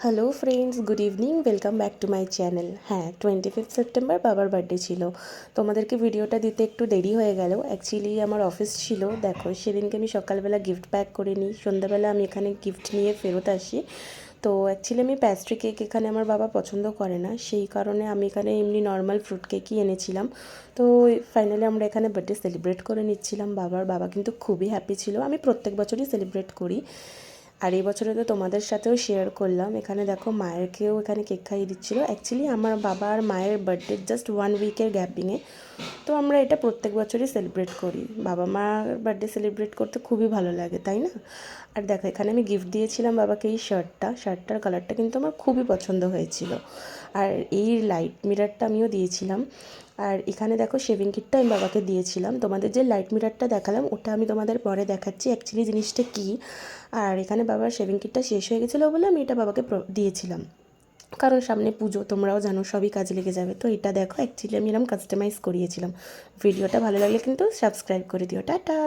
Hello friends, good evening, welcome back to my channel. হ্যাঁ, 25 September বাবার birthday ছিল। তোমাদেরকে ভিডিওটা দিতে একটু দেরি হয়ে গেল। অ্যাকচুয়ালি আমার অফিস ছিল, দেখো সেদিনকে আমি সকালবেলা গিফট প্যাক করে নিই, সন্ধ্যাবেলা আমি এখানে গিফট নিয়ে ফেরত আসি। তো অ্যাকচুয়ালি আমি প্যাস্ট্রি কেক এখানে আমার বাবা পছন্দ করে না, সেই কারণে আমি এখানে এমনি নর্মাল ফ্রুট কেকই এনেছিলাম। তো ফাইনালি আমরা এখানে বার্থডে সেলিব্রেট করে নিচ্ছিলাম বাবা কিন্তু খুবই হ্যাপি ছিল। আমি প্রত্যেক বছরই সেলিব্রেট করি, আর এই বছরে তো তোমাদের সাথেও শেয়ার করলাম। এখানে দেখো মায়েরকেও এখানে কেক খাইয়ে দিচ্ছিলো। অ্যাকচুয়ালি আমার বাবা আর মায়ের বার্থডে জাস্ট 1 উইকের গ্যাপিংয়ে, তো আমরা এটা প্রত্যেক বছরই সেলিব্রেট করি। বাবা মার বার্থডে সেলিব্রেট করতে খুবই ভালো লাগে, তাই না? আর দেখো এখানে আমি গিফট দিয়েছিলাম বাবাকে এই শার্টটার কালারটা কিন্তু আমার খুবই পছন্দ হয়েছিল। আর এই লাইট মিরারটা আমিও দিয়েছিলাম। আর এখানে দেখো শেভিং কিটটা আমি বাবাকে দিয়েছিলাম। তোমাদের যে লাইট মিরারটা দেখালাম ওটা আমি তোমাদের পরে দেখাচ্ছি অ্যাকচুয়ালি জিনিসটা কী। আর এখানে বাবার শেভিং কিটটা শেষ হয়ে গেছিলো বলে আমি এটা বাবাকে দিয়েছিলাম, কারণ সামনে পুজো, তোমরাও জানো সবই কাজে লেগে যাবে। তো এটা দেখো অ্যাকচুয়ালি আমি এরকম কাস্টমাইজ করিয়েছিলাম। ভিডিওটা ভালো লাগলে কিন্তু সাবস্ক্রাইব করে দিও। টাটা।